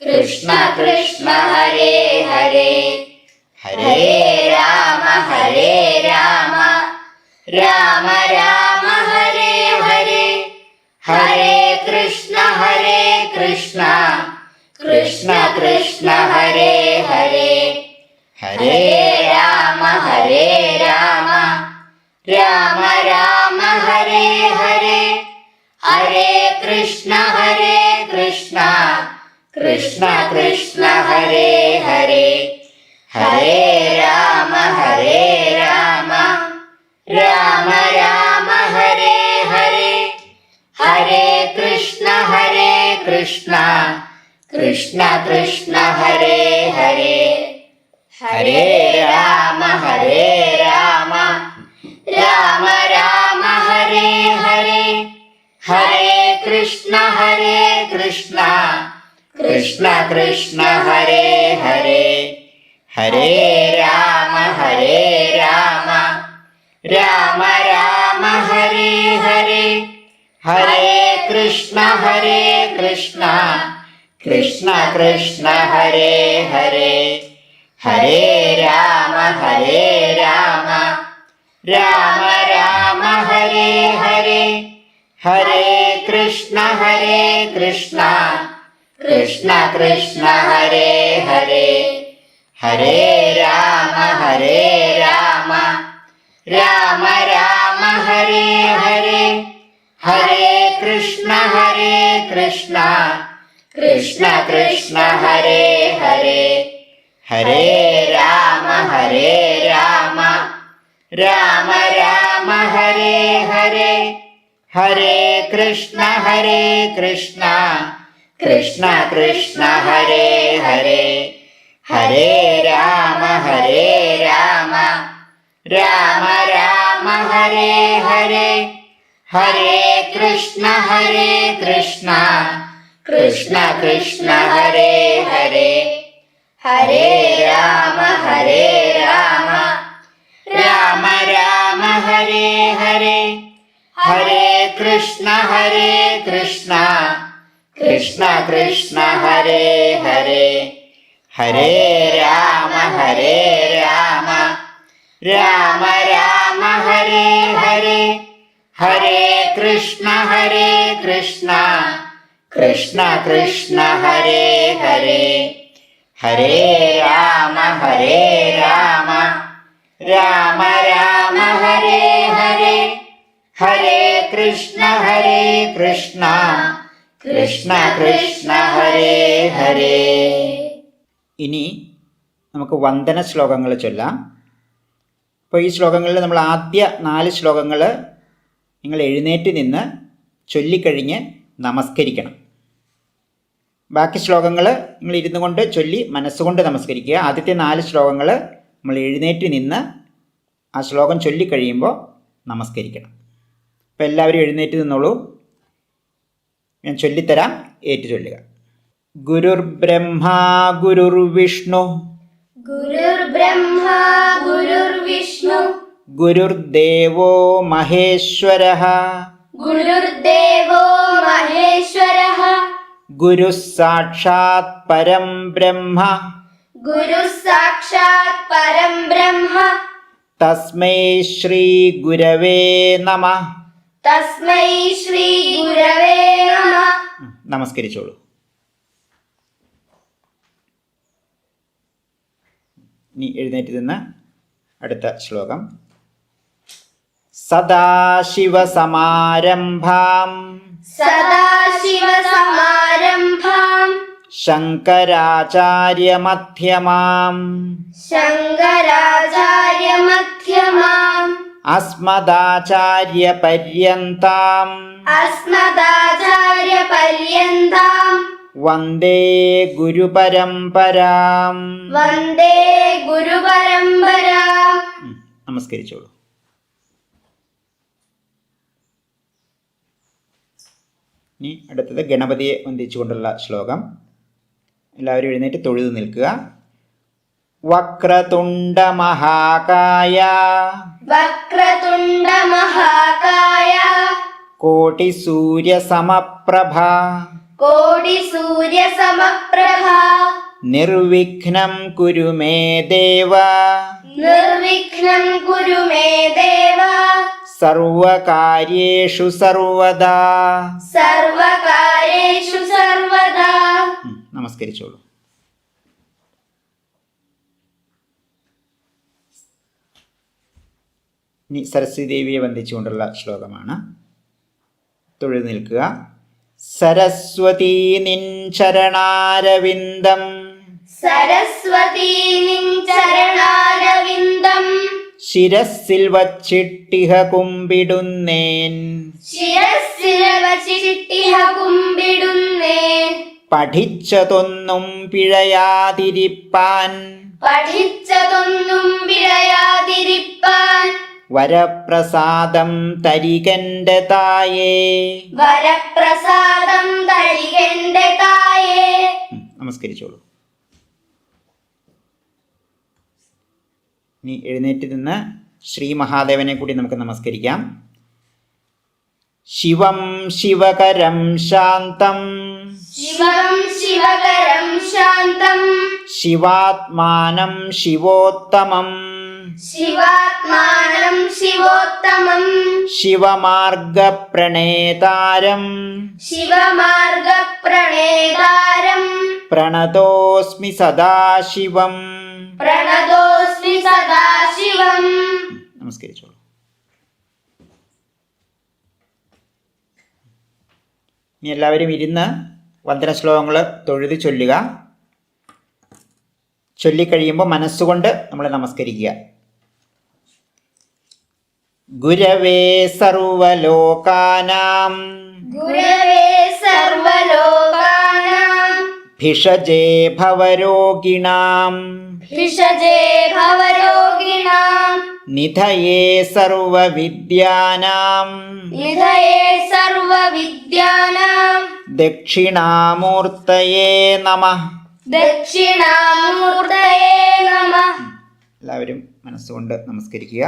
കൃഷ്ണ കൃഷ്ണ ഹരേ ഹരേ ഹരേ രാമ രാമ രാമ ഹരേ ഹരേ ഹരേ കൃഷ്ണ കൃഷ്ണ കൃഷ്ണ ഹരേ ഹരേ ഹരേ രാമ രാമ രാമ ഹരേ ഹരേ ഹരേ കൃഷ്ണ കൃഷ്ണ കൃഷ്ണ ഹരേ ഹരേ ഹരേ രാമ രാമ രാമ ഹരേ ഹരേ ഹരേ കൃഷ്ണ കൃഷ്ണ കൃഷ്ണ ഹരേ ഹരേ ഹരേ രാമ രാമ രാമ ഹരേ ഹരേ ഹരേ കൃഷ്ണ കൃഷ്ണ കൃഷ്ണ ഹരേ ഹരേ ഹരേ രാമ രാമ ഹരേ ഹരേ ഹരേ കൃഷ്ണ കൃഷ്ണ കൃഷ്ണ ഹരേ ഹരേ ഹരേ രാമ രാമ ഹരേ ഹരേ ഹരേ കൃഷ്ണ കൃഷ്ണ കൃഷ്ണ ഹരേ ഹരേ ഹരേ രാമ രാമ ഹരേ ഹരേ ഹരേ കൃഷ്ണ കൃഷ്ണ കൃഷ്ണ ഹരേ ഹരേ ഹരേ രാമ രാമ ഹരേ ഹരേ ഹരേ കൃഷ്ണ കൃഷ്ണ കൃഷ്ണ ഹരേ ഹരേ ഹരേ രാമ രാമ ഹരേ ഹരേ ഹരേ കൃഷ്ണ കൃഷ്ണ കൃഷ്ണ ഹരേ ഹരേ ഹരേ രാമ രാമ ഹരേ ഹരേ ഹരേ കൃഷ്ണ കൃഷ്ണ കൃഷ്ണ ഹരേ ഹരേ ഹരേ രാമ രാമ ഹരേ ഹരേ ഹരേ കൃഷ്ണ കൃഷ്ണ കൃഷ്ണ ഹരേ ഹരേ ഹരേ രാമ രാമ ഹരേ ഹരേ ഹരേ കൃഷ്ണ കൃഷ്ണ കൃഷ്ണ ഹരേ ഹരേ. ഇനി നമുക്ക് വന്ദന ശ്ലോകങ്ങൾ ചൊല്ലാം. അപ്പോൾ ഈ ശ്ലോകങ്ങളിൽ നമ്മൾ ആദ്യ 4 ശ്ലോകങ്ങൾ നിങ്ങൾ എഴുന്നേറ്റ് നിന്ന് ചൊല്ലിക്കഴിഞ്ഞ് നമസ്കരിക്കണം. ബാക്കി ശ്ലോകങ്ങൾ നിങ്ങൾ ഇരുന്നു കൊണ്ട് ചൊല്ലി മനസ്സുകൊണ്ട് നമസ്കരിക്കുക. ആദ്യത്തെ 4 ശ്ലോകങ്ങൾ നമ്മൾ എഴുന്നേറ്റ് നിന്ന് ആ ശ്ലോകം ചൊല്ലിക്കഴിയുമ്പോൾ നമസ്കരിക്കണം. അപ്പോൾ എല്ലാവരും എഴുന്നേറ്റ് നിന്നോളൂ. ഞാൻ ചൊല്ലിത്തരാം, ഏറ്റു ചൊല്ലുക. ഗുരുർബ്രഹ്മാ ഗുരുർവിഷ്ണു ഗുരുർബ്രഹ്മാ ഗുരുർവിഷ്ണു ഗുരുർദേവോ മഹേശ്വരഃ ഗുരുർദേവോ മഹേശ്വരഃ ഗുരുഃ സാക്ഷാത് പരം ബ്രഹ്മ ഗുരുഃ സാക്ഷാത് പരം ബ്രഹ്മ തസ്മൈ ശ്രീ ഗുരവേ നമഃ തസ്മൈ ശ്രീ ഗുരവേ നമഃ. നമസ്കരിച്ചോളൂ. ഇനി എഴുന്നേറ്റ് നിന്ന് അടുത്ത ശ്ലോകം. സദാശിവസമാരംഭാം സദാശിവസമാരംഭാം ശങ്കരാചാര്യമധ്യമാം ശങ്കരാചാര്യമധ്യമാം അസ്മദാചാര്യപര്യന്താം അസ്മദാചാര്യപര്യന്താം വന്ദേ ഗുരുപരമ്പരാം വന്ദേ ഗുരുപരമ്പരാം. നമസ്കരിച്ചോളൂ. ഇനി അടുത്തത് ഗണപതിയെ വന്ദിച്ചുകൊണ്ടുള്ള ശ്ലോകം. എല്ലാവരും എഴുന്നേറ്റ് തൊഴുതു നിൽക്കുക. വക്രതുണ്ട മഹാകായ വക്രതുണ്ട മഹാകായ കോടി സൂര്യ സമപ്രഭ कोटिसूर्यसमप्रभा निर्विघ्नं कुरु मे देव निर्विघ्नं कुरु मे देव सर्वकार्येषु सर्वदा. सर्वकार्येषु सर्वदा. നമസ്കരിച്ചോളൂ. ഇനി സരസ്വതി ദേവിയെ വന്ദിച്ചുകൊണ്ടുള്ള ശ്ലോകമാണ്. തൊഴുതു നിൽക്കുക. സരസ്വതീ നിൻ ചരണാരവിന്ദം സരസ്വതീ നിൻ ചരണാരവിന്ദം ശിരസ്സിൽ വച്ചിട്ടിഹ കുമ്പിടുന്നേൻ. ശിരസ്സിൽ വച്ചിട്ടിഹ കുമ്പിടുന്നേൻ. പഠിച്ചതൊന്നും പിഴയാതിരിപ്പാൻ പഠിച്ചതൊന്നും പിഴയാതിരിപ്പാൻ വരപ്രസാദം തരികന്റെ തായേ. വരപ്രസാദം തരികന്റെ തായേ. നമസ്കരിച്ചോളൂ. ഇനി എഴുന്നേറ്റ് നിന്ന് ശ്രീ മഹാദേവനെ കൂടി നമുക്ക് നമസ്കരിക്കാം. ശിവം ശിവകരം ശാന്തം ശിവം ശിവകരം ശാന്തം ശിവാത്മാനം ശിവോത്തമം ശിവാത്മാനം ശിവോത്തമം ശിവമാർഗപ്രണേതാരം ശിവമാർഗപ്രണേതാരം പ്രണതോസ്മി സദാശിവം. പ്രണതോസ്മി സദാശിവം. നമസ്കരിച്ചോളൂ. ഇനി എല്ലാവരും ഇരുന്ന് വന്ദന ശ്ലോകങ്ങൾ തൊഴുത് ചൊല്ലുക. ചൊല്ലിക്കഴിയുമ്പോൾ മനസ്സുകൊണ്ട് നമ്മൾ നമസ്കരിക്കുക. ഗുരവേ സർവലോകാനാം ഗുരവേ സർവലോകാനാം ഭിഷജേ ഭവരോഗിണാം ഭിഷജേ ഭവരോഗിണാം നിധയേ സർവവിദ്യാനാം നിധയേ സർവവിദ്യാനാം ദക്ഷിണാമൂർത്തയേ നമഃ. ദക്ഷിണാമൂർത്തയേ നമഃ. എല്ലാവരും മനസ്സുകൊണ്ട് നമസ്കരിക്കുക.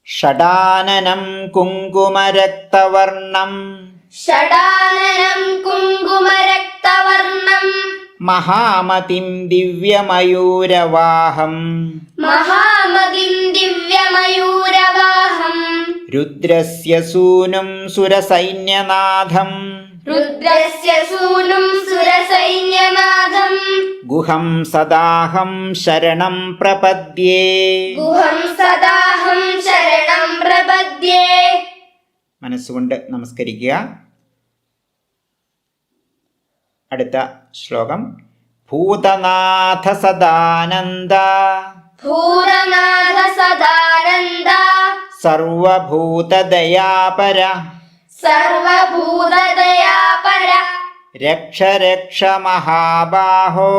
ഷഡാനനം കുങ്കുമരക്തവർണം ഷഡാനനം കുങ്കുമരക്തവർണം മഹാമതിം ദിവ്യമയൂരവാഹം മഹാമതിം ദിവ്യമയൂരവാഹം രുദ്രസ്യ സൂനും സുരസൈന്യനാഥം രുദ്രസ്യ സൂനും സുരസൈന്യനാഥം ഗുഹം സദാഹം ശരണം പ്രപദ്യേ. ഗുഹം സദാഹം ശരണം പ്രപദ്യേ. മനസ്സുകൊണ്ട് നമസ്കരിക്കുക. അടുത്ത ശ്ലോകം. ഭൂതനാഥ സദാനന്ദ ഭൂതനാഥ സദാനന്ദ സർവഭൂതദയാപര സർവഭൂതദയാപര രക്ഷ രക്ഷ മഹാബാഹോ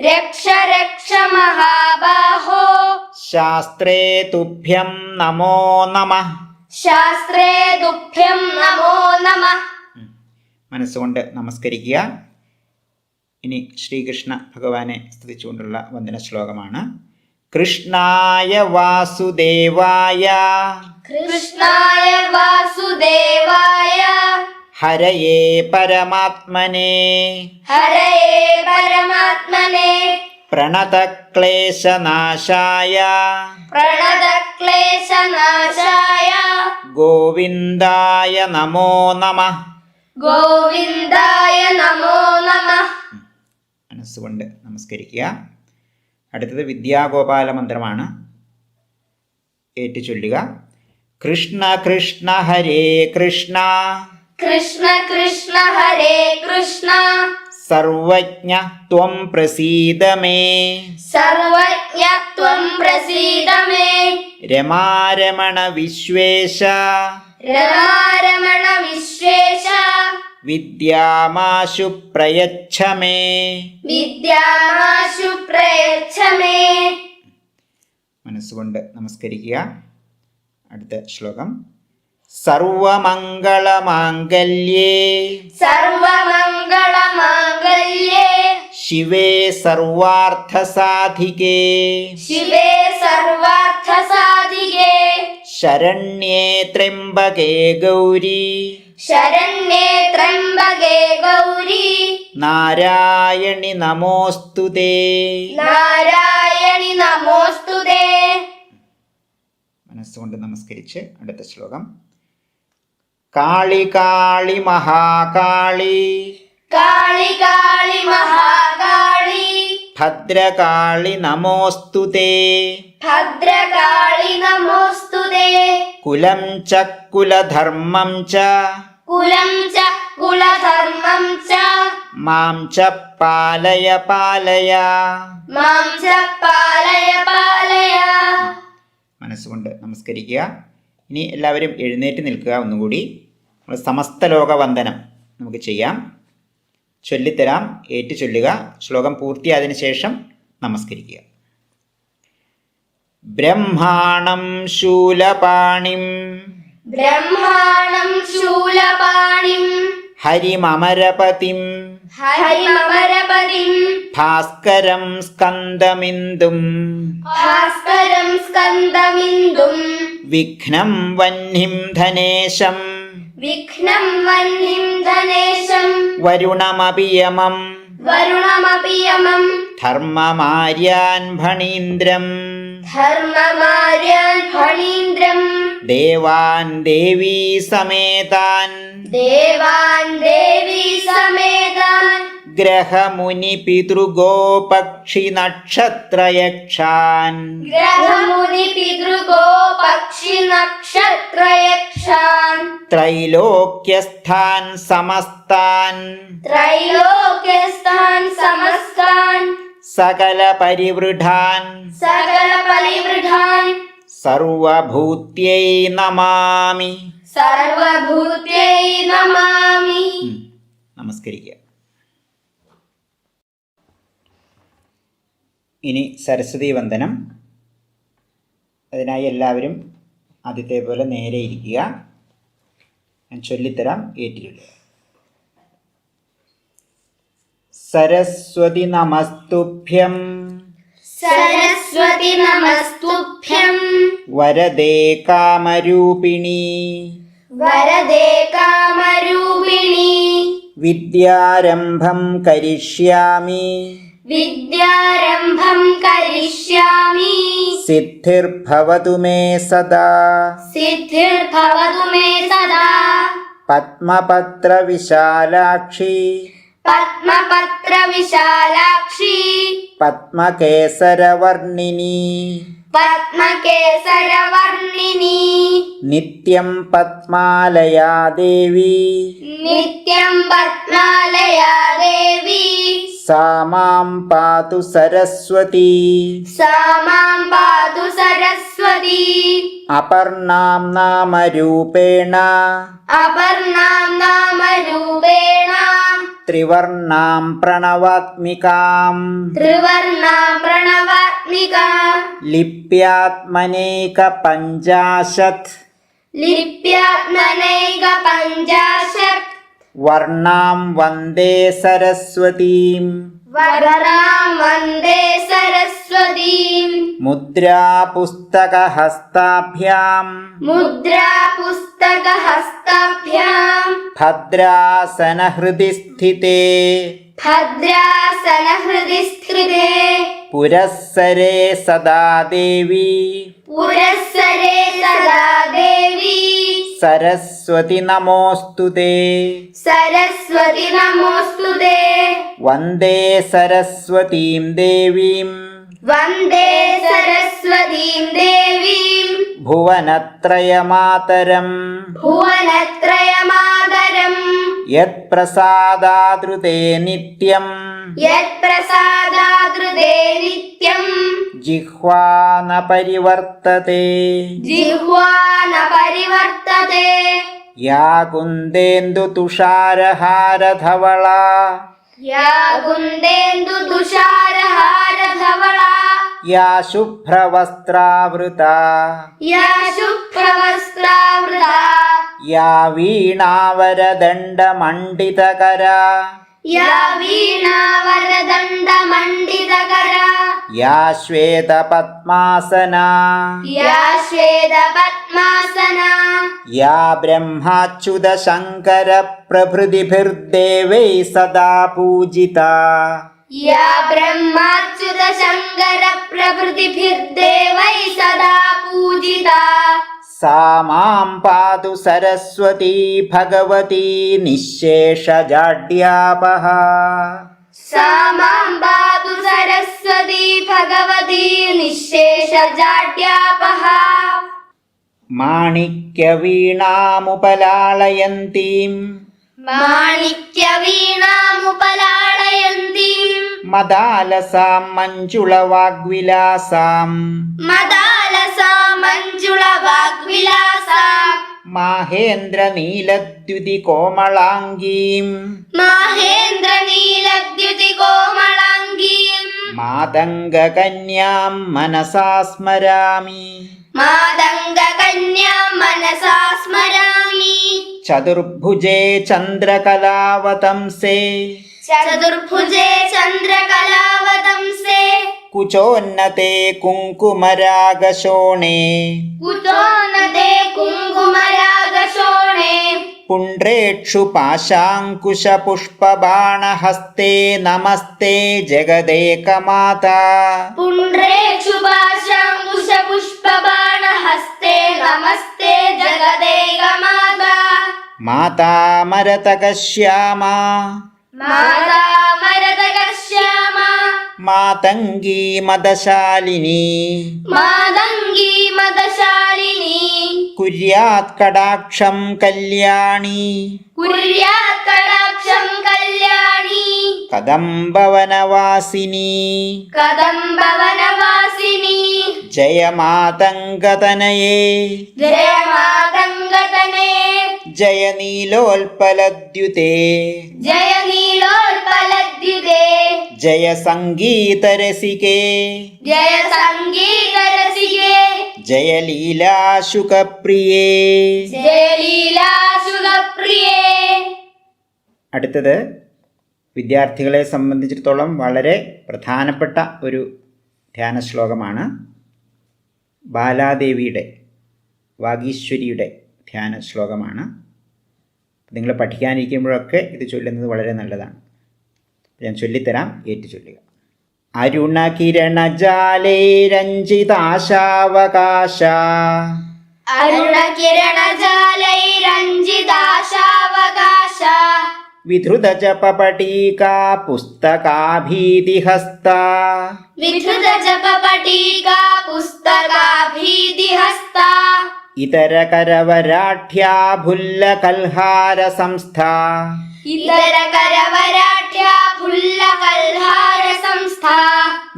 രക്ഷ രക്ഷ മഹാബാഹോ ശാസ്ത്രേ തുഭ്യം നമോ നമഃ. ശാസ്ത്രേ തുഭ്യം നമോ നമഃ. മനസ്സുകൊണ്ട് നമസ്കരിക്കുക. ഇനി ശ്രീകൃഷ്ണ ഭഗവാനെ സ്തുതിച്ചുകൊണ്ടുള്ള വന്ദന ശ്ലോകമാണ്. കൃഷ്ണായ വാസുദേവായ കൃഷ്ണായ വാസുദേവായ ഹരയേ പരമാത്മനേ ഹരയേ പരമാത്മനെ പ്രണതക്ലേശനാശായ പ്രണതക്ലേശനാശായ ഗോവിന്ദായ നമോ നമഃ. ഗോവിന്ദായ നമോ നമഃ. മനസ്സുകൊണ്ട് നമസ്കരിക്കുക. അടുത്തത് വിദ്യാഗോപാല മന്ത്രമാണ്. ഏറ്റു ചൊല്ലുക. കൃഷ്ണ കൃഷ്ണ ഹരേ കൃഷ്ണ കൃഷ്ണ കൃഷ്ണ ഹരേ കൃഷ്ണ സർവജ്ഞ ത്വം പ്രസീദ മേ സർവജ്ഞ ത്വം പ്രസീദ may രമാരമണ Vishwesha രമാരമണ Vishwesha വിദ്യാമാശു പ്രയച്ഛ may. വിദ്യാമാശു പ്രയച്ഛ may. മനസ്സുകൊണ്ട് നമസ്കരിക്കുക. അടുത്ത ശ്ലോകം. സർവമംഗളമാംഗല്യേ സർവമംഗളമാംഗല്യേ ശിവേ സർവാർത്ഥസാധികേ ശിവേ സർവാർത്ഥസാധികേ ശരണ്യേ ത്രയംബകേ ഗൗരി ശരണ്യേ ത്രംബകേ ഗൗരി നാരായണി നമോസ്തുതേ. നാരായണി നമോസ്തുതേ. മനസ്സുകൊണ്ട് നമസ്കരിച്ച് അടുത്ത ശ്ലോകം. കാളി കാളി മഹാകാളി കാളി കാളി മഹാകാളി ഭദ്രകാളി നമോസ്തുതേ. ഭദ്രകാളി നമോസ്തുതേ. കുലം ച കുലധർമ്മം ച കുലം ച കുലധർമ്മം ച മാം ച പാലയ പാലയ. മാം ച പാലയ പാലയ. മനസ്സുകൊണ്ട് നമസ്കരിക്കുക. ഇനി എല്ലാവരും എഴുന്നേറ്റ് നിൽക്കുക. ഒന്നുകൂടി നമ്മൾ സമസ്ത ലോക വന്ദനം നമുക്ക് ചെയ്യാം. ചൊല്ലിത്തരാം, ഏറ്റു ചൊല്ലുക. ശ്ലോകം പൂർത്തിയായതിനു ശേഷം നമസ്കരിക്കുക. ബ്രഹ്മാണം ശൂലപാണിം ബ്രഹ്മാണം ശൂലപാണിം ഹരിമമരപതിം ഹരിമമരപതിം ഭാസ്കരം സ്കന്ദമിന്ദും ഭാസ്കരം സ്കന്ദമിന്ദും വിഘ്നം വഹ്നിം ധനേശം വിഘ്നം വഹ്നിം ധനേശം വരുണമപിയമം വരുണമപിയമം ധർമ്മമാര്യാൻ ഫണീന്ദ്രം ധർമ്മമാര്യാൻ ഫണീന്ദ്രം ദേവാൻ ദേവീ സമേതാൻ ദേവാൻ ദേവീ സമേതാൻ ഗ്രഹമുനി പിതൃഗോപക്ഷി നക്ഷത്രയക്ഷാൻ ഗ്രഹമുനി പിതൃഗോ പക്ഷി നക്ഷത്രയക്ഷാൻ ത്രൈലോക്യസ്ഥാൻ സമസ്താൻ ത്രൈലോക്യസ്ഥാൻ സമസ്താൻ സകല പരിവൃഢാൻ സകല പരിവൃഢാൻ സർവഭൂത്यै നമാമി. സർവഭൂത്यै നമാമി. നമസ്കരിക്കുക. ഇനി സരസ്വതി വന്ദനം. അതിനായി എല്ലാവരും ആദ്യത്തെ പോലെ നേരെ ഇരിക്കുക. ഞാൻ ചൊല്ലിത്തരാം, ഏറ്റുചൊല്ലുക. സരസ്വതി നമസ്തുഭ്യം സരസ്വതി നമസ്തുഭ്യം വരദേ കാമരൂപിണി വരദേ കാമരൂപിണി വിദ്യാരംഭം കരിഷ്യാമി വിദ്യാരംഭം കരിഷ്യാമി സിദ്ധിർഭവതു മേ സദാ സിദ്ധിർഭവതു മേ സദാ പത്മപത്ര വിശാലാക്ഷി പത്മപത്ര വിശാലാക്ഷി പത്മകേസരവർണിനി പത്മകേസരവർണിനി നിത്യം പത്മാലയാ ദേവി നിത്യം പത്മാലയാ ദേവി സാ മാം പാതു സരസ്വതി സാ മാം പാതു സരസ്വതി അപർണാം നാമരൂപേണ അപർണാം നാമരൂപേണ ത്രിവർണാം പ്രണവാത്മികാം ത്രിവർണാം പ്രണവാത്മികാം ലിപ്യാത്മനേക പഞ്ചാശത് ലിപ്യാത്മനൈക പഞ്ചാശത് വർണ്ണാം വന്ദേ സരസ്വതീം വരദാം വന്ദേ സരസ്വതീം മുദ്രാപുസ്തകഹസ്താഭ്യാം മുദ്രാ പുസ്തകഹസ്താഭ്യാം ഭദ്രാസനഹൃദി സ്ഥിതേ ഭദ്രാസനഹൃദി സ്ഥിതേ പുരസ്സരേ സദാ ദേവി പുരസ്സരേ സദാ ദേവി സരസ്വതി നമോസ്തുതേ. സരസ്വതി നമോസ്തുതേ. വന്ദേ സരസ്വതീം ദേവീം വന്ദേ സരസ്വതീം ദേവീം ഭുവനത്രയമാതരം ഭുവനത്രയമാതരം യത്പ്രസാദാദൃതേ നിത്യം യത്പ്രസാദാദൃതേ നിത്യം ജിഹ്വാന പരിവർത്തതേ. ജിഹ്വാ ന പരിവർത്തതേ. യാ കുന്ദേന്ദു തുഷാരഹാരധവള യാ കുന്ദേന്ദു തുഷാരഹാരധവള യാ ശുഭ്രവസ്ത്രാവൃത യാ ശുഭ്രവസ്ത്രാവൃത യാ വീണാവരദണ്ഡമണ്ഡിതകര യാ വീണാവരദണ്ഡമണ്ഡിതകര या श्वेतपद्मासना या श्वेतपद्मासना या ब्रह्माच्युतशङ्करप्रभृतिभिर्देवैः सदा पूजिता या ब्रह्माच्युतशङ्करप्रभृतिभिर्देवैः सदा पूजिता सा मां पातु सरस्वती भगवती निःशेषजाड्यापहा सा मां पातु सरस्वती भगवती निःशेषजाड्यापहा माणिक्यवीणामुपलाळयन्तीं माणिक्यवीणामुपलाळयन्तीं मदालसां मञ्जुळवाग्विलासां मदालसां माहेन्द्रनीलद्युतिकोमलाङ्गीं माहेन्द्रनीलद्युतिकोमलाङ्गीं मातङ्गकन्यां मनसा स्मरामि मातङ्गकन्यां मनसा स्मरामि चतुर्भुजे चन्द्रकलावतंसे चतुर्भुजे चन्द्रकलावतंसे कुचोन्नते कुङ्कुमरागशोणे कुतोन्नते कुङ्कुमरागशोणे पुण्ड्रेक्षु पाशाङ्कुशपुष्पबाणहस्ते नमस्ते जगदेकमाता पुण्ड्रेक्षुपाशाङ्कुशपुष्पबाणहस्ते नमस्ते जगदेकमाता माता मरतकश्यामा माता मरतकश्यामा मातङ्गी मदशालिनी मातङ्गी मदशालिनी कुर्यात् कटाक्षं कल्याणी कुर्यात् कटाक्षं कल्याणी कदम्बवनवासिनी कदम्बवनवासिनी जय मातङ्गतनये जय मातङ्गतने जय नीलोत्पलद्युते जय नीलोत्पलद्युते जय सङ्गीतरसिके जय सङ्गीतरसिके जय ലീലാശുകപ്രിയേ. जय लीलाशुगप्रिये. അടുത്തത് വിദ്യാർത്ഥികളെ സംബന്ധിച്ചിടത്തോളം വളരെ പ്രധാനപ്പെട്ട ഒരു ധ്യാന ശ്ലോകമാണ്. ബാലാദേവിയുടെ വാഗീശ്വരിയുടെ ധ്യാന ശ്ലോകമാണ്. നിങ്ങൾ പഠിക്കാനിരിക്കുമ്പോഴൊക്കെ ഇത് ചൊല്ലുന്നത് വളരെ നല്ലതാണ്. ഞാൻ ചൊല്ലിത്തരാം, ഏറ്റു ചൊല്ലുക. അരുണകിരണജാലൈരഞ്ജിതാശാവകാശ अरुणकिरणजालैरञ्जिताशावकाश विधृतजपपटीका पुस्तकाभीतिहस्ता विधृतजपपटीका पुस्तकाभीतिहस्ता इतरकरवराढ्या भुल्लकल्हारसंस्था इतरकरवराढ्या फुल्लकल्हारसंस्था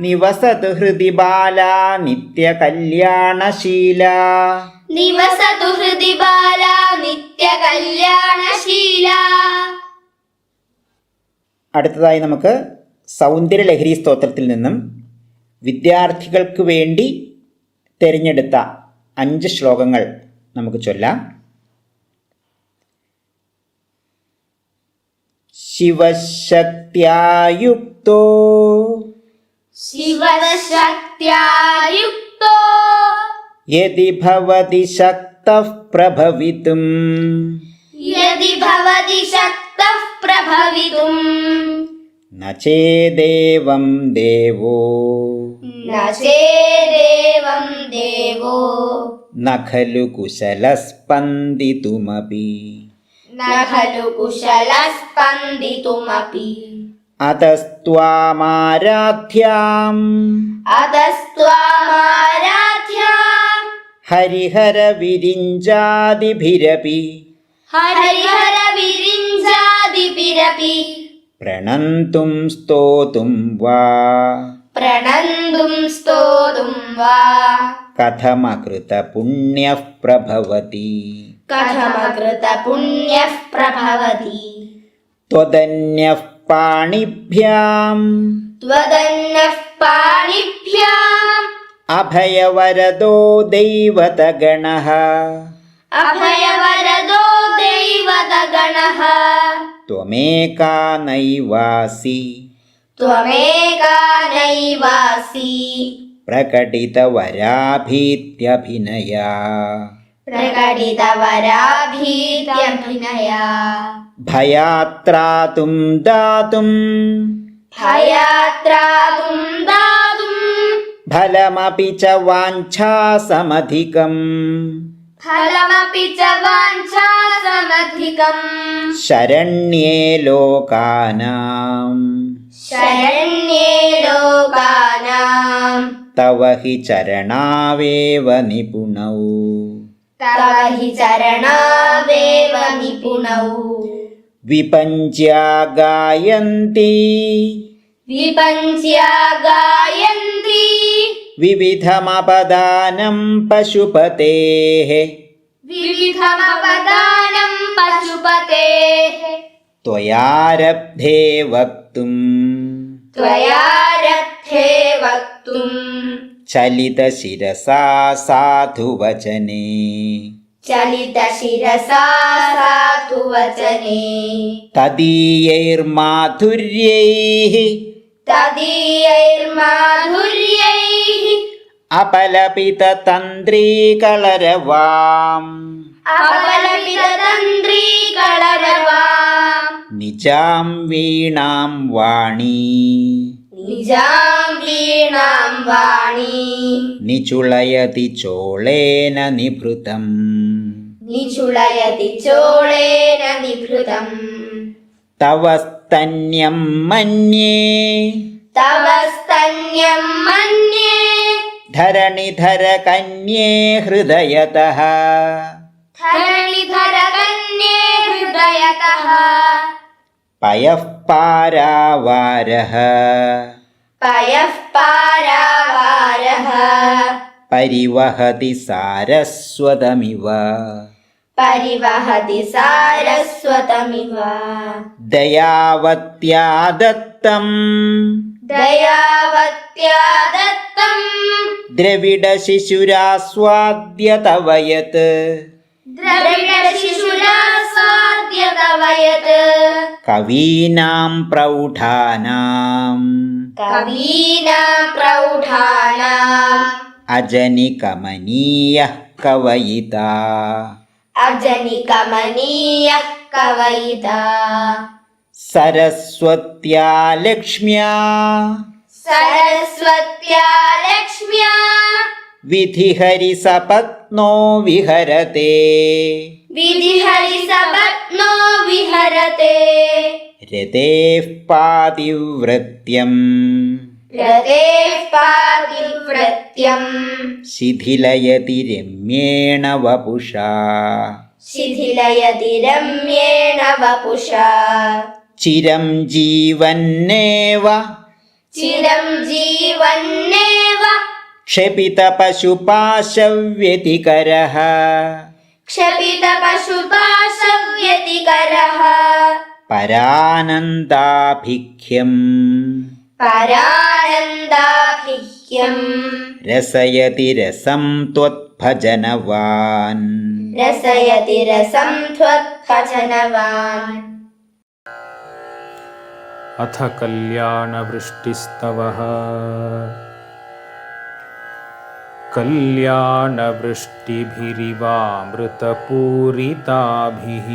निवसतु हृदि बाला नित्यकल्याणशीला निवसतु हृदि बाला नित्यकल्याणशीला. അടുത്തതായി നമുക്ക് സൗന്ദര്യലഹരി സ്തോത്രത്തിൽ നിന്നും വിദ്യാർത്ഥികൾക്ക് വേണ്ടി തിരഞ്ഞെടുത്ത 5 ശ്ലോകങ്ങൾ നമുക്ക് ചൊല്ലാം. ശിവശക്ത്യായുക്തോ शिवशक्त्यायुक्तो യദി ഭവതി ശക്തഃ പ്രഭവിതും यदि भवति शक्तः प्रभवितुम् ന ചേദേവം ദേവോ न चेदेवं देवो ന ഖലു കുശലസ്പന്ദിതുമപി न खलु कुशलस्पन्दितुमपि അതസ്ത്വാമാരാധ്യാം अतस्त्वामाराध्याम् ഹരിഹരവിരിഞ്ചാദിഭിരപി हरिहरविरिञ्जादिभिरपि പ്രണന്തും സ്തോതും വാ प्रणन्तुं स्तोतुं वा കഥമകൃത പുണ്യഃ പ്രഭവതി कथमकृतपुण्यः प्रभवति ത്വദന്യഃ പാണിഭ്യാം त्वदन्यः पाणिभ्याम् അഭയവരദോ ദൈവതഗണഃ अभयवरदो दैवतगणः ത്വമേകാ നൈവാസി त्वमेका नैवासि प्रकटितवराभीत्यभिनया प्रकटितवराभीत्यभिनया भयात्रातुं दातुं भयात्रातुं दातुं फलमपि च वाञ्छासमधिकम् फलमपि च वाञ्छासमधिकम् शरण्ये लोकानां शरण्ये लोकानां तव हि चरणावेव निपुणौ तव हि चरणावेव निपुणौ विपञ्च्या गायन्ति विपञ्च्या गायन्ति विविधमपदानं पशुपतेः विविधमपदानं पशुपतेः त्वयारब्धे वक्तुं त्वयारब्धे वक्तुं चलितशिरसा साधुवचने चलितशिरसा साधुवचने तदीयैर्माधुर्यैः तदीयैर्माधुर्यैः अपलपिततन्द्रीकलरवाम् अपलपिततन्द्रीकलरवाम् निजां वीणां वाणी निजां वीणां वाणी निचुलयति चोळेन निभृतम् निचुलयति चोळेन निभृतम् तव स्तन्यं मन्ये तव स्तन्यं मन्ये धरणिधरकन्ये हृदयतः धरणिधरकन्ये हृदयतः पयः पारावारः पयः पारावारः परिवहति सारस्वतमिव परिवहति सारस्वतमिव दयावत्या दत्तम् दयावत्या दत्तम् द्रविडशिशुरास्वाद्य तव यत् द्रविडशिशुरास्वाद्य तव यत् कवीनां प्रौढानाम् कवीनां प्रौढानाम् अजनिकमनीयः कवयिता अजनिकमनीयः कवयिता सरस्वत्या लक्ष्म्या सरस्वत्या लक्ष्म्या विधिहरिसपत्नो विहरते विधिहरिसपत्नो विहरते रतेः पातिव्रत्यम् रतेः पातिव्रत्यम् शिथिलयति रम्येण वपुषा शिथिलयति रम्येण वपुषा चिरं जीवन्नेव चिरं जीवन्नेव क्षपितपशुपाशव्यतिकरः क्षपितपशुपाशव्यतिकरः परानन्दाभिख्यम् परानन्दाभिह्यम् रसयति रसं त्वत्भजनवान् रसयति रसं त्वत्भजनवान् अथ कल्याणवृष्टिस्तवः कल्याणवृष्टिभिरिवामृतपूरिताभिः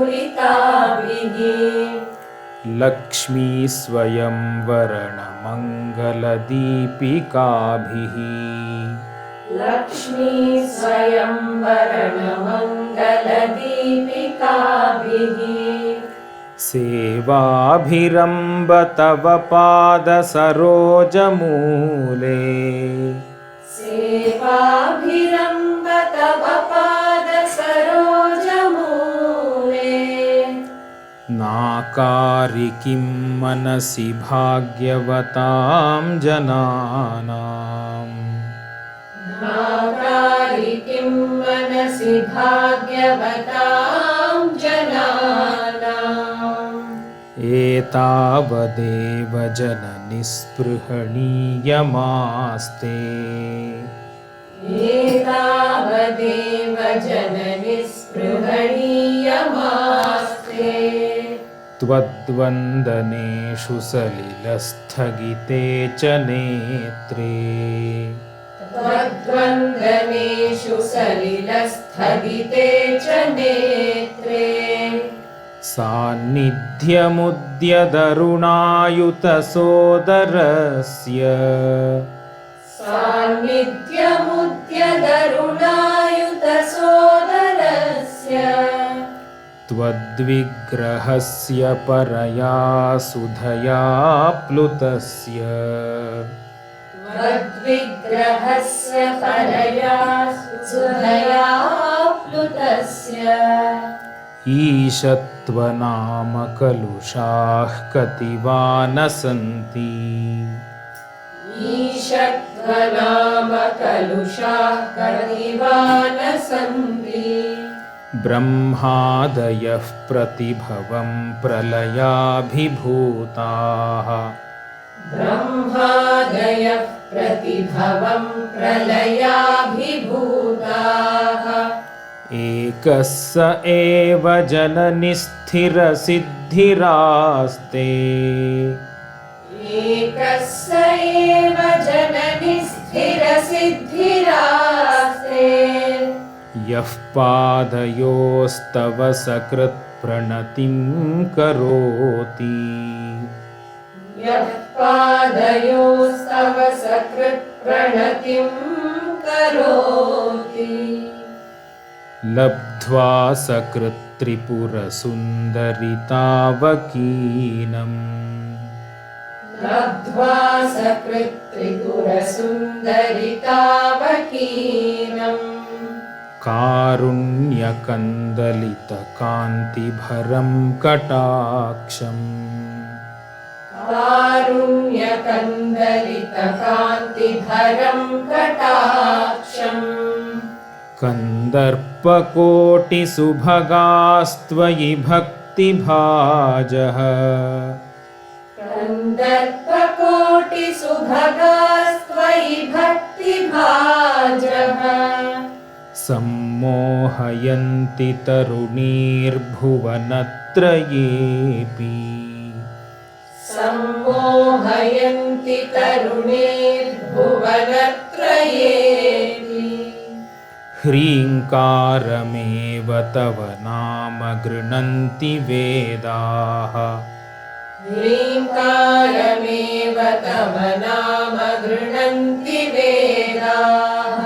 कल्याणवृष्टिभिरिवामृतपूरिताभिः लक्ष्मीस्वयंवरणमङ्गलदीपिकाभिः लक्ष्मी स्वयंवरणमङ्गलदीपिकाभिः सेवाभिरम्ब तव पादसरोजमूले सेवाभिरम्ब तव पादसरोजमूले नाकारि किं मनसि भाग्यवतां जनानाम् नाकारि किं मनसि भाग्यवतां जनानाम् एतावदेव जननिस्पृहणीयमास्ते एतावदेव जननिस्पृहणीयमास्ते नमास्ते त्वद्वन्दनेषु सलिलस्थगिते च नेत्रे त्वद्वन्दनेषु सलिलस्थगिते च नेत्रे सान्निध्यमुद्यदरुणायुतसोदरस्य सान्निध्यमुद्यदरुणायुतसोदरस्य त्वद्विग्रहस्य परया सुधया प्लुतस्य त्वद्विग्रहस्य परया सुधया प्लुतस्य ईशत्वनामकलुषाः कतिवा न सन्ति ईशत्वनामकलुषाः कतिवा न सन्ति ब्रह्मादयः प्रतिभवं प्रलयाभिभूताः ब्रह्मादयः प्रतिभवं प्रलयाभिभूताः एकः स एव जननि स्थिरसिद्धिरास्ते एकः स एव जननि स्थिरसिद्धिरास्ते यः पादयोस्तव सकृत्प्रणतिं करोति यः पादयोस्तव सकृत्प्रणतिं करोति लब्ध्वा सकृत्त्रिपुरसुन्दरितावकीनम् लब्ध्वा सकृत्त्रिपुरसुन्दरितावकीनम् कारुण्यकन्दलितकान्तिभरं कटाक्षम् कारुण्यकन्दलितकान्तिभरं कटाक्षम् कन्दर्पकोटिसुभगास्त्वयि भक्तिभाजः कन्दर्पकोटिसुभगास्त्वयि भक्तिभाजः सम्मोहयन्ति तरुणीर्भुवनत्रयेऽपि सम्मोहयन्ति तरुणीर्भुवनत्रयेऽपि ह्रीङ्कारमेव तव नाम गृह्णन्ति वेदाः ह्रीङ्कारमेव तव नाम गृह्णन्ति वेदाः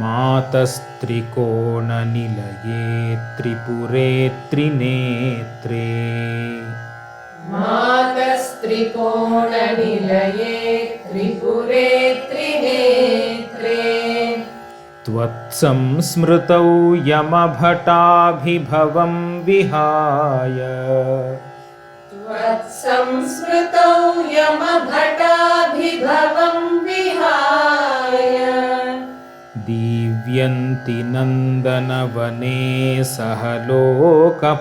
मातस्त्रिकोणनिलये त्रिपुरे त्रिनेत्रे मातस्त्रिकोणनिलये त्रिपुरे त्रिनेत्रे त्वत्संस्मृतौ यमभटाभिभवं विहाय त्वत्संस्मृतौ यमभटाभिभवं विहाय दीव्यन्ति नन्दनवने सह लोकपालैः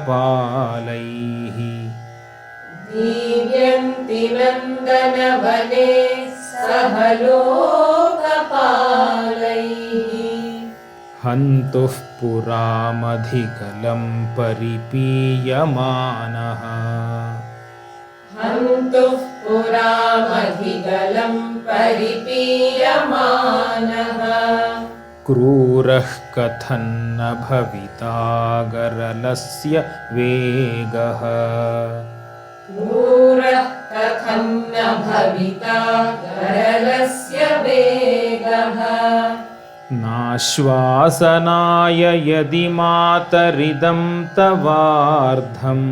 दीव्यन्ति नन्दनवने सह लोकपालैः हन्तुः पुरामधिकलं परिपीयमानः हन्तुः पुरामधिगलं परिपीयमानः क्रूरः कथन्न भविता गरलस्य वेगः क्रूरः कथं न भविता गरलस्य वेगः नाश्वासनाय यदि मातरिदं तवार्धम्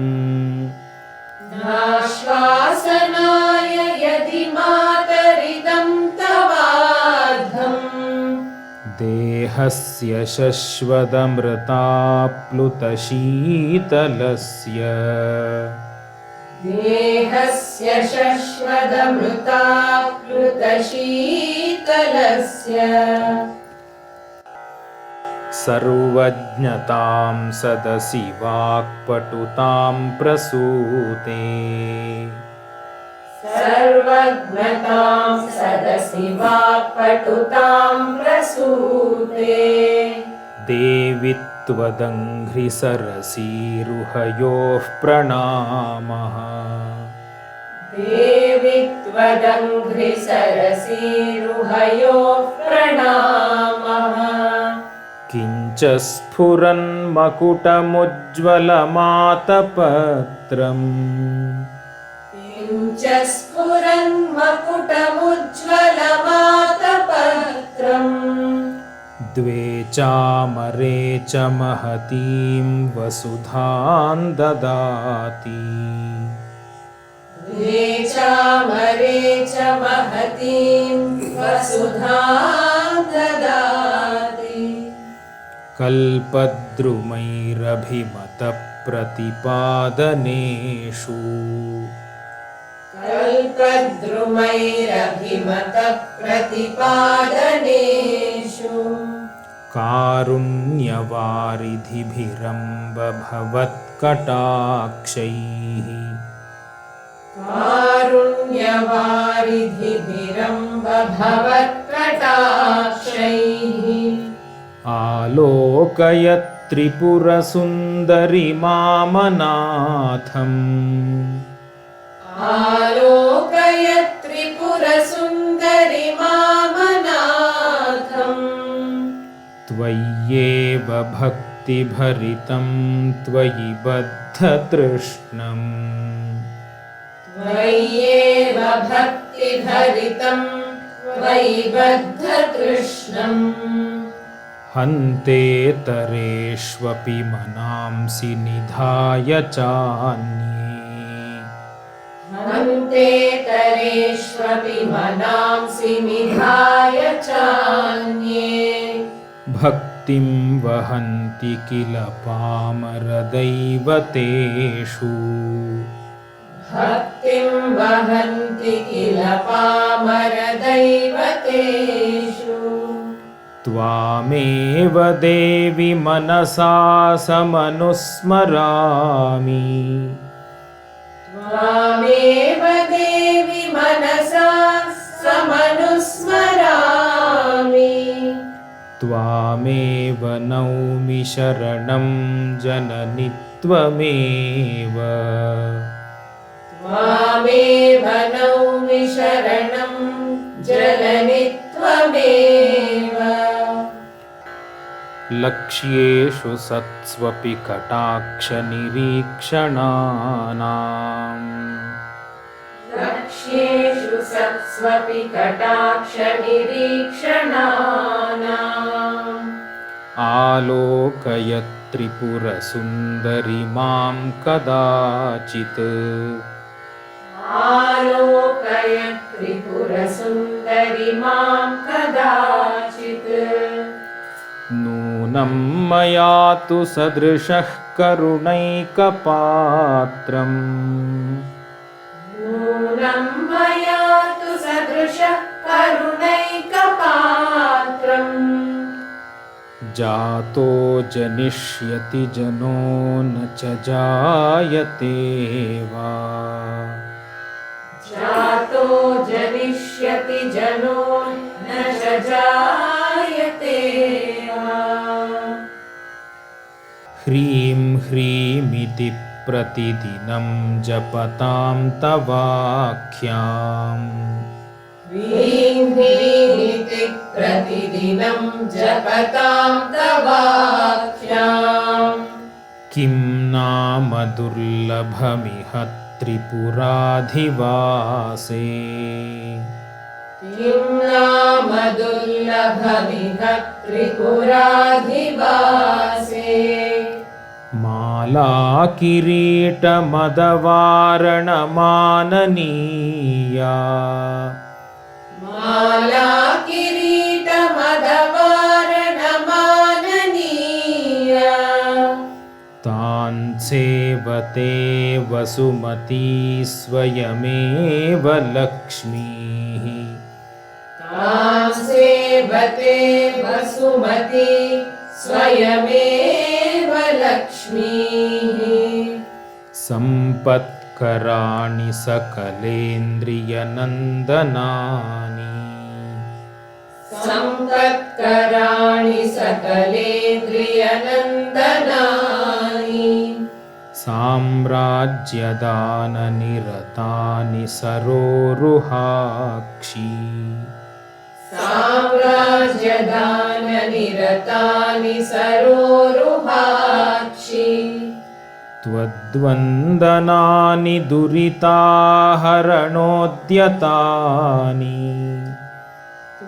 नाश्वासनाय यदि मातरिदं तवार्धम् देहस्य शश्वदमृताप्लुतशीतलस्य देहस्य शश्वदमृताप्लुतशीतलस्य सर्वज्ञतां सदसि वाक्पटुतां प्रसूते सर्वज्ञतां सदसि वाक्पटुतां प्रसूते देवि त्वदङ्घ्रिसरसीरुहयोः प्रणामः देवि त्वदङ्घ्रिसरसीरुहयोः प्रणामः किञ्च स्फुरन्मकुटमुज्ज्वलमातपत्रम् किञ्च स्फुरन्मकुटमुज्ज्वलमातपत्रम् द्वे चामरे च महतीं वसुधां ददाति द्वे चामरे च महतीं वसुधां ददाति कल्पद्रुमैरभिमतप्रतिपादनेषु कल्पद्रुमैरभिमतप्रतिपादनेषु कारुण्यवारिधिभिरम्ब भवत्कटाक्षैः कारुण्यवारिधिभिरम्ब भवत्कटाक्षैः आलोकयत्त्रिपुरसुन्दरिमामनाथम् आलोकय त्रिपुरसुन्दरिमामनाथम् त्वय्येव भक्तिभरितं त्वयि बद्धतृष्णम् त्वय्येव भक्तिभरितं त्वयि बद्धतृष्णम् हन्तेतरेष्वपि मनांसि निधाय चान्ये हन्तेतरेष्वपि मनांसि निधाय चान्ये भक्तिं वहन्ति किल पामरदैवतेषु भक्तिं वहन्ति किल पामरदैवतेषु त्वामेव देवि मनसा समनुस्मरामि त्वामेव देवि मनसा समनुस्मरामि त्वामेव नौमि शरणं जननि त्वमेव त्वामेव नौमि शरणं जननि त्वमेव लक्ष्येषु सत्स्वपि कटाक्षनिरीक्षणानाम् लक्ष्येषु सत्स्वपि कटाक्षनिरीक्षणानाम् आलोकय त्रिपुरसुन्दरि मां कदाचित् आलोकय त्रिपुरसुन्दरि मां कदाचित् नूनं मया तु सदृशः करुणैकपात्रम् नूनं मया तु सदृशः करुणैकपात्रम् जातो जनिष्यति जनो न च जायते वा जातो जनिष्यति जनो न च जायते वा ह्रीं ह्रीमिति प्रतिदिनं जपतां तवाख्याम् ह्रीं ह्रीमिति प्रतिदिनं जपतां तवाख्याम् किं नाम दुर्लभमिह त्रिपुराधिवासे किं नाम दुर्लभमिह त्रिपुराधिवासे मालाकिरीटमदवारणमाननीया माला किरीटमदवारणमाननीया तान् सेवते वसुमती स्वयमेव लक्ष्मीः तां सेवते वसुमती स्वयमेव लक्ष्मीः सम्पत्कराणि सकलेन्द्रियनन्दनानि सम्पत्कराणि कराणि सकलेन्द्रियनन्दनानि साम्राज्यदाननिरतानि सरोरुहाक्षी साम्राज्यदाननिरतानि सरोरुहाक्षि त्वद्वन्दनानि दुरिताहरणोद्यतानि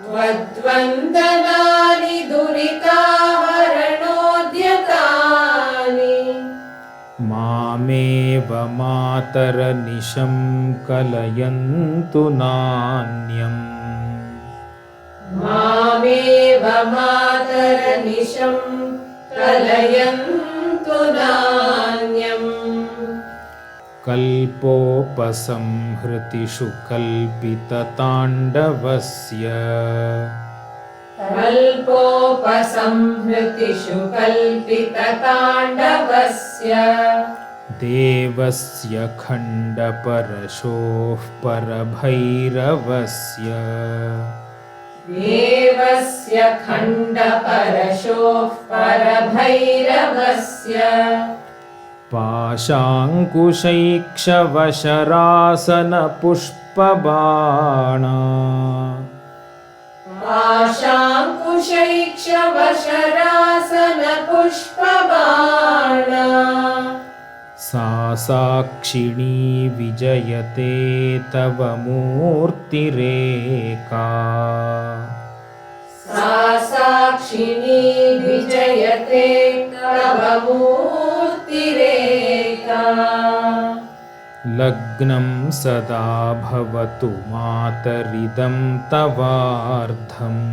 त्वद्वन्दनानि दुरिताहरणोद्यतानि मामेव मातरनिशं कलयन्तु नान्यम् मामेव मातरनिशं कलयन्तु नान्यम् कल्पोपसंहृतिषु कल्पितताण्डवस्य कल्पोपसंहृतिषु कल्पितताण्डवस्य देवस्य खण्डपरशोः परभैरवस्य देवस्य खण्डपरशोः परभैरवस्य पाशाङ्कुशैक्षवशरासनपुष्पबाणा पाशाङ्कुशैक्षवशरासनपुष्पबाणा सा साक्षिणी विजयते तव मूर्तिरेका सा साक्षिणी विजयते तव मूर्तिरेका लग्नं सदा भवतु मातरिदं तवार्धम्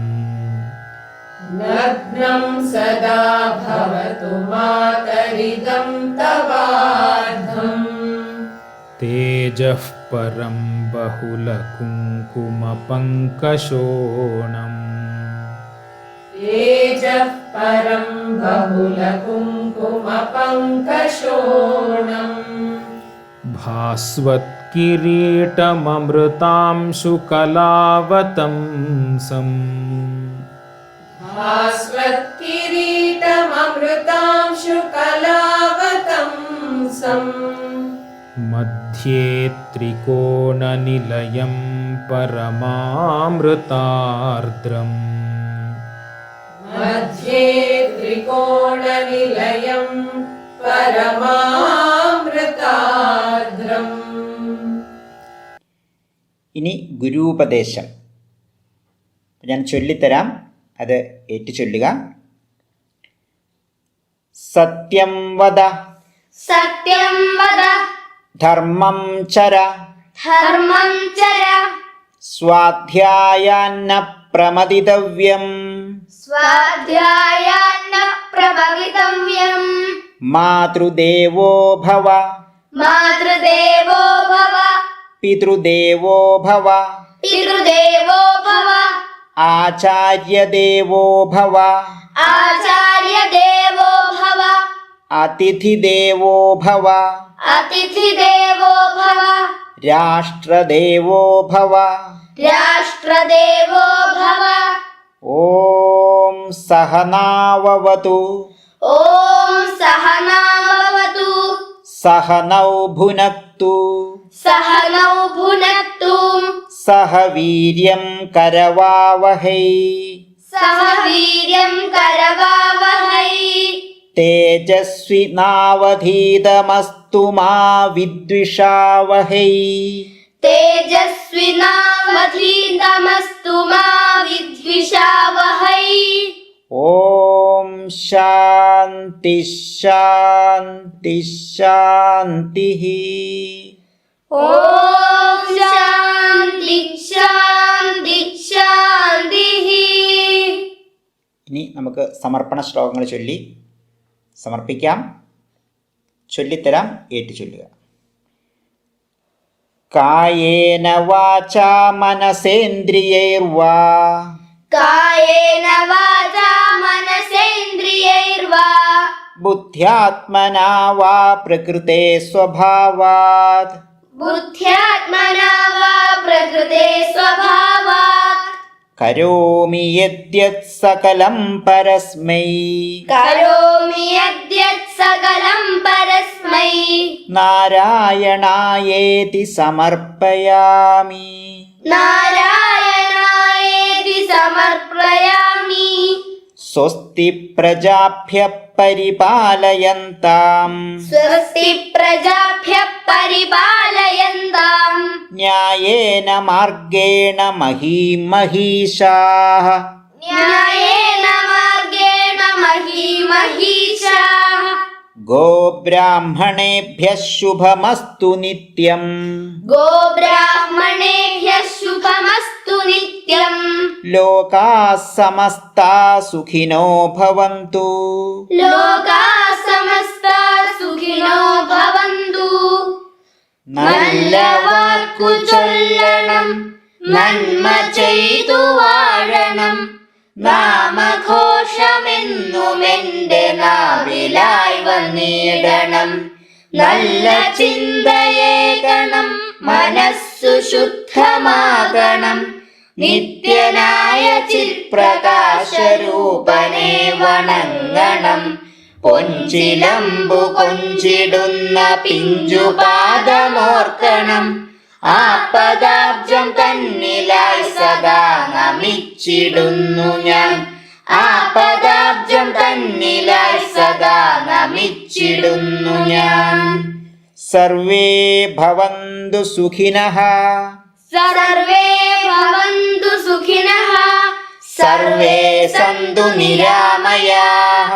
लग्नं सदा भवतु मातरिदं तवार्धम् तेजः परं बहुलकुङ्कुमपङ्कशोणम् तेजः परं बहुलकुङ्कुमपङ्कशोणम् भास्वत्किरीटममृतांशुकलावतंसम् भास्वत्किरीटममृतांशुकलावतंसम् मध्ये त्रिकोणनिलयं परमामृतार्द्रम् मध्ये त्रिकोणनिलयं परमामृतार्द्रम् ഇനി ഗുരൂപദേശം. ഞാൻ ചൊല്ലിത്തരാം, അത് ഏറ്റു ചൊല്ലുക. സത്യം വദ സത്യം വദ ധർമ്മം ചര ധർമ്മം ചര സ്വാധ്യായാന്ന പ്രമദിതവ്യം സ്വാധ്യായാന്ന പ്രഭവിതവ്യം മാതൃദേവോ ഭവ മാതൃദേവോ ഭവ പിതൃദേവോ ഭവ പിതൃദേവോ ഭവ ആചാര്യദേവോ ഭവ ആചാര്യദേവോ ഭവ അതിഥിദേവോ ഭവ അതിഥിദേവോ ഭവ രാഷ്ട്രദേവോ ഭവ രാഷ്ട്രദേവോ ഭവ ഓം സഹനാവവതു ഓം സഹനാവവതു സഹനൗ ഭുനക്തു സഹനൗ ഭുനക്തു സഹ വീര്യം കരവാവഹൈ സഹ വീര്യം കരവാവഹൈ തേജസ്വിനാവധീതമസ്തു മാ വിദ്വിഷാവഹൈ തേജസ്വിനാവധീതമസ്തു മാ വിദ്വിഷാവഹൈ ഓം ശാന്തി ശാന്തി ശാന്തി. ഓം ശാന്തി ശാന്തി ശാന്തി. ഇനി നമുക്ക് സമർപ്പണ ശ്ലോകങ്ങൾ ചൊല്ലി സമർപ്പിക്കാം. ചൊല്ലിത്തരാം, ഏറ്റു ചൊല്ലുക. കായേന വാചാ മനസേന്ദ്രിയൈർവാ കായേന വാചാ മനസേന്ദ്രിയൈർവാ ബുദ്ധ്യാത്മനാ വാ പ്രകൃതേ സ്വഭാവാത് ബുദ്ധ്യാത്മനാ വാ പ്രകൃതേ സ്വഭാവാത് കരോമി യദ്യത് സകലം പരസ്മൈ കരോമി യദ്യത് സകലം പരസ്മൈ നാരായണായേതി സമർപ്പയാമി നാരായണായേതി സമർപ്പയാമി സ്വസ്തി പ്രജാഭ്യഃ പരിപാലയന്താം സ്വസ്തി പ്രജാഭ്യഃ പരിപാലയന്താം ന്യായേന മാർഗേണ മഹീം മഹീഷാഃ ന്യായേന മാർഗേണ മഹീമഹീഷാഃ ഗോബ്രാഹ്മണേഭ്യഃ ശുഭമസ്തു നിത്യം ഗോബ്രാഹ്മണേഭ്യഃ ശുഭമസ്തു നിത്യം ലോകാഃ സമസ്താഃ സുഖിനോ ഭവന്തു ലോകാഃ സമസ്താഃ സുഖിനോ ഭവന്തു നല്ല വാക്കു ചൊല്ലണം നന്മ ചെയ്തു വാഴണം നാമഘോഷമെന്നുമെന്റെ നാവിലായി വന്നിടണം നല്ല ചിന്തയേകണം മനസ്സു ശുദ്ധമാകണം നിത്യനായ ചിത്പ്രകാശരൂപനെ വണങ്ങണം പൊഞ്ചിലമ്പു കൊഞ്ചിടുന്ന പിഞ്ചുപാദമോർക്കണം ആപദാബ്ജം തന്നിലായി സദാ നമിച്ചിടുന്നു ഞാൻ ആപദാബ്ജം തന്നിലായി സദാ നമിച്ചിടുന്നു ഞാൻ സർവേ ഭവന്തു സുഖിനഃ സർവേ ഭവന്തു സുഖിനഃ സർവേ സന്തു നിരാമയാഃ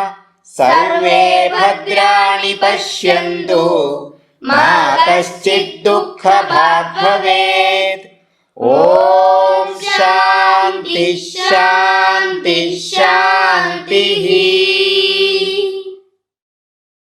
സർവേ ഭദ്രാണി പശ്യന്തു മാ കശ്ചിത് ദുഃഖഭാഗ് ഭവേത്. ഓം ശാന്തി ശാന്തി ശാന്തി.